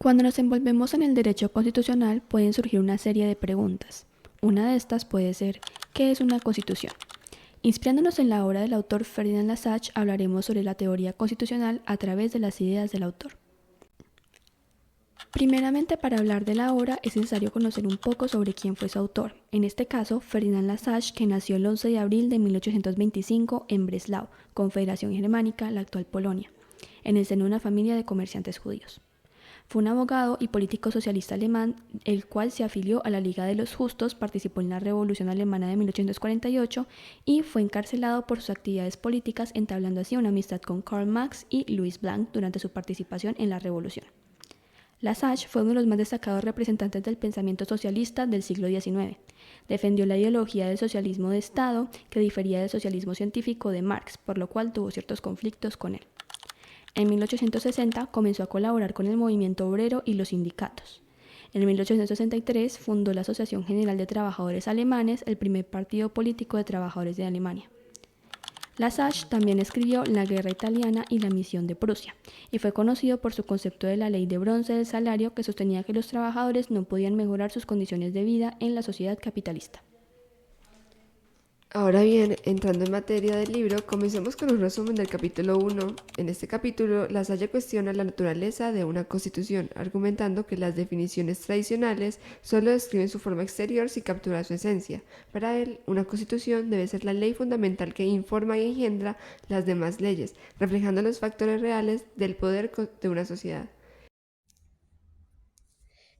Cuando nos envolvemos en el derecho constitucional pueden surgir una serie de preguntas. Una de estas puede ser, ¿qué es una constitución? Inspirándonos en la obra del autor Ferdinand Lassalle, hablaremos sobre la teoría constitucional a través de las ideas del autor. Primeramente, para hablar de la obra es necesario conocer un poco sobre quién fue su autor. En este caso, Ferdinand Lassalle, que nació el 11 de abril de 1825 en Breslau, Confederación Germánica, la actual Polonia, en el seno de una familia de comerciantes judíos. Fue un abogado y político socialista alemán, el cual se afilió a la Liga de los Justos, participó en la Revolución Alemana de 1848 y fue encarcelado por sus actividades políticas, entablando así una amistad con Karl Marx y Louis Blanc durante su participación en la Revolución. Lassalle fue uno de los más destacados representantes del pensamiento socialista del siglo XIX. Defendió la ideología del socialismo de Estado, que difería del socialismo científico de Marx, por lo cual tuvo ciertos conflictos con él. En 1860 comenzó a colaborar con el movimiento obrero y los sindicatos. En 1863 fundó la Asociación General de Trabajadores Alemanes, el primer partido político de trabajadores de Alemania. Lassalle también escribió La Guerra Italiana y la Misión de Prusia, y fue conocido por su concepto de la ley de bronce del salario, que sostenía que los trabajadores no podían mejorar sus condiciones de vida en la sociedad capitalista. Ahora bien, entrando en materia del libro, comencemos con un resumen del capítulo 1. En este capítulo, Lassalle cuestiona la naturaleza de una constitución, argumentando que las definiciones tradicionales solo describen su forma exterior sin capturar su esencia. Para él, una constitución debe ser la ley fundamental que informa y engendra las demás leyes, reflejando los factores reales del poder de una sociedad.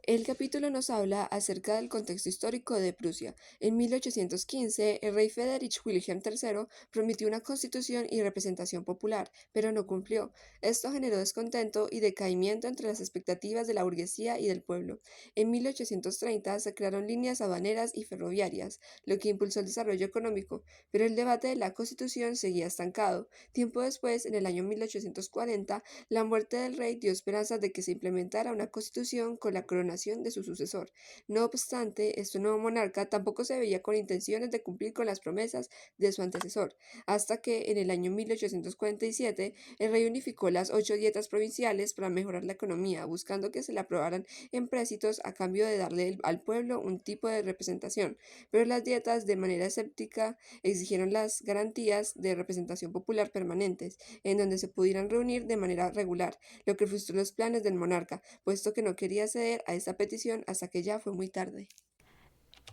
El capítulo nos habla acerca del contexto histórico de Prusia. En 1815, el rey Friedrich Wilhelm III prometió una constitución y representación popular, pero no cumplió. Esto generó descontento y decaimiento entre las expectativas de la burguesía y del pueblo. En 1830 se crearon líneas aduaneras y ferroviarias, lo que impulsó el desarrollo económico, pero el debate de la constitución seguía estancado. Tiempo después, en el año 1840, la muerte del rey dio esperanzas de que se implementara una constitución con la coronación de su sucesor. No obstante, este nuevo monarca tampoco se veía con intenciones de cumplir con las promesas de su antecesor, hasta que en el año 1847 el rey unificó las 8 dietas provinciales para mejorar la economía, buscando que se le aprobaran empréstitos a cambio de darle al pueblo un tipo de representación. Pero las dietas, de manera escéptica, exigieron las garantías de representación popular permanentes, en donde se pudieran reunir de manera regular, lo que frustró los planes del monarca, puesto que no quería ceder a esta petición hasta que ya fue muy tarde.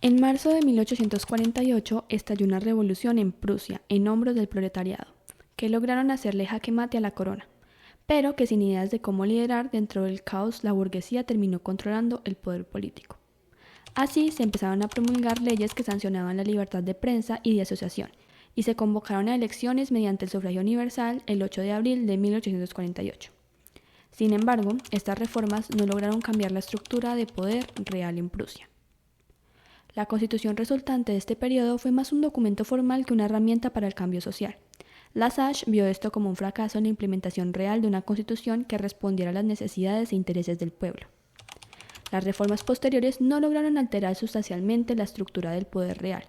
En marzo de 1848 estalló una revolución en Prusia en hombros del proletariado, que lograron hacerle jaque mate a la corona, pero que sin ideas de cómo liderar dentro del caos, la burguesía terminó controlando el poder político. Así se empezaron a promulgar leyes que sancionaban la libertad de prensa y de asociación, y se convocaron a elecciones mediante el sufragio universal el 8 de abril de 1848. Sin embargo, estas reformas no lograron cambiar la estructura de poder real en Prusia. La constitución resultante de este periodo fue más un documento formal que una herramienta para el cambio social. Lassalle vio esto como un fracaso en la implementación real de una constitución que respondiera a las necesidades e intereses del pueblo. Las reformas posteriores no lograron alterar sustancialmente la estructura del poder real.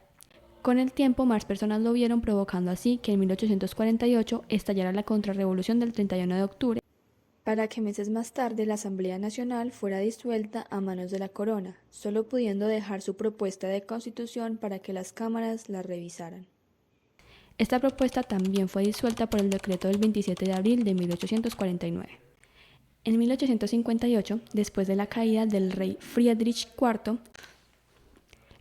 Con el tiempo, más personas lo vieron, provocando así que en 1848 estallara la contrarrevolución del 31 de octubre, para que meses más tarde la Asamblea Nacional fuera disuelta a manos de la corona, solo pudiendo dejar su propuesta de constitución para que las cámaras la revisaran. Esta propuesta también fue disuelta por el decreto del 27 de abril de 1849. En 1858, después de la caída del rey Friedrich IV,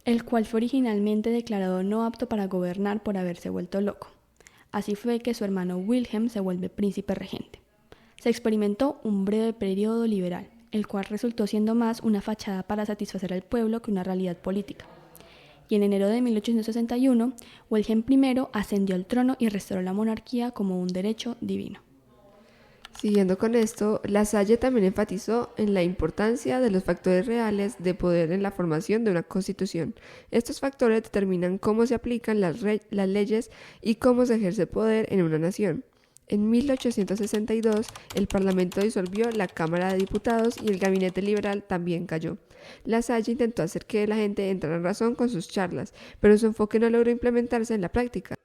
el cual fue originalmente declarado no apto para gobernar por haberse vuelto loco. Así fue que su hermano Wilhelm se vuelve príncipe regente. Se experimentó un breve periodo liberal, el cual resultó siendo más una fachada para satisfacer al pueblo que una realidad política. Y en enero de 1861, Wilhelm I ascendió al trono y restauró la monarquía como un derecho divino. Siguiendo con esto, Lassalle también enfatizó en la importancia de los factores reales de poder en la formación de una constitución. Estos factores determinan cómo se aplican las leyes y cómo se ejerce poder en una nación. En 1862, el Parlamento disolvió la Cámara de Diputados y el gabinete liberal también cayó. Lassalle intentó hacer que la gente entrara en razón con sus charlas, pero su enfoque no logró implementarse en la práctica.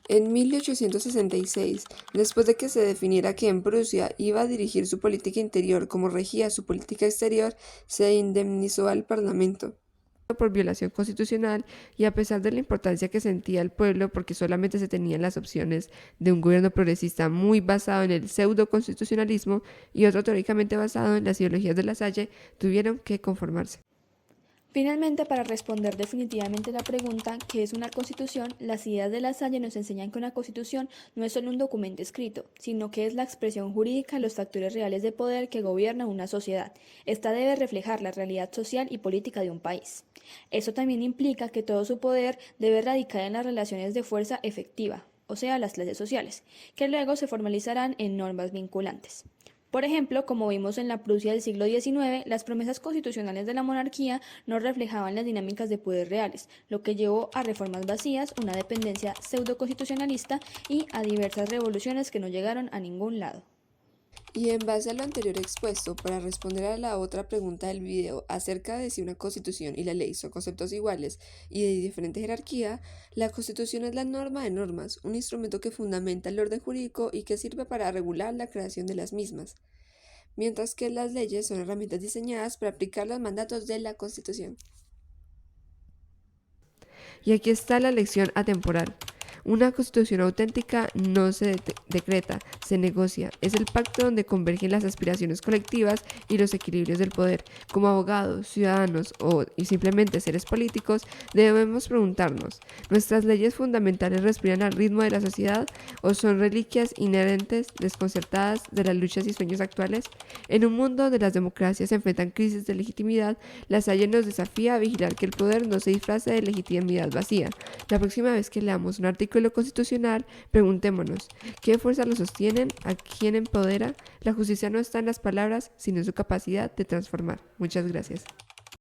En 1866, después de que se definiera que en Prusia iba a dirigir su política interior como regía su política exterior, se indemnizó al Parlamento por violación constitucional y a pesar de la importancia que sentía el pueblo porque solamente se tenían las opciones de un gobierno progresista muy basado en el pseudo-constitucionalismo y otro teóricamente basado en las ideologías de La Salle, tuvieron que conformarse. Finalmente, para responder definitivamente la pregunta ¿qué es una constitución?, las ideas de La Salle nos enseñan que una constitución no es solo un documento escrito, sino que es la expresión jurídica de los factores reales de poder que gobiernan una sociedad. Esta debe reflejar la realidad social y política de un país. Eso también implica que todo su poder debe radicar en las relaciones de fuerza efectiva, o sea, las clases sociales, que luego se formalizarán en normas vinculantes. Por ejemplo, como vimos en la Prusia del siglo XIX, las promesas constitucionales de la monarquía no reflejaban las dinámicas de poder reales, lo que llevó a reformas vacías, una dependencia pseudo-constitucionalista y a diversas revoluciones que no llegaron a ningún lado. Y en base a lo anterior expuesto, para responder a la otra pregunta del video acerca de si una constitución y la ley son conceptos iguales y de diferente jerarquía, la constitución es la norma de normas, un instrumento que fundamenta el orden jurídico y que sirve para regular la creación de las mismas, mientras que las leyes son herramientas diseñadas para aplicar los mandatos de la constitución. Y aquí está la lección atemporal. Una constitución auténtica no se decreta, se negocia. Es el pacto donde convergen las aspiraciones colectivas y los equilibrios del poder. Como abogados, ciudadanos y simplemente seres políticos, debemos preguntarnos, ¿nuestras leyes fundamentales respiran al ritmo de la sociedad o son reliquias inherentes, desconcertadas de las luchas y sueños actuales? En un mundo donde las democracias se enfrentan crisis de legitimidad, La Salle nos desafía a vigilar que el poder no se disfrace de legitimidad vacía. La próxima vez que leamos un artículo constitucional, preguntémonos, ¿qué fuerza lo sostienen? ¿A quién empodera? La justicia no está en las palabras, sino en su capacidad de transformar. Muchas gracias.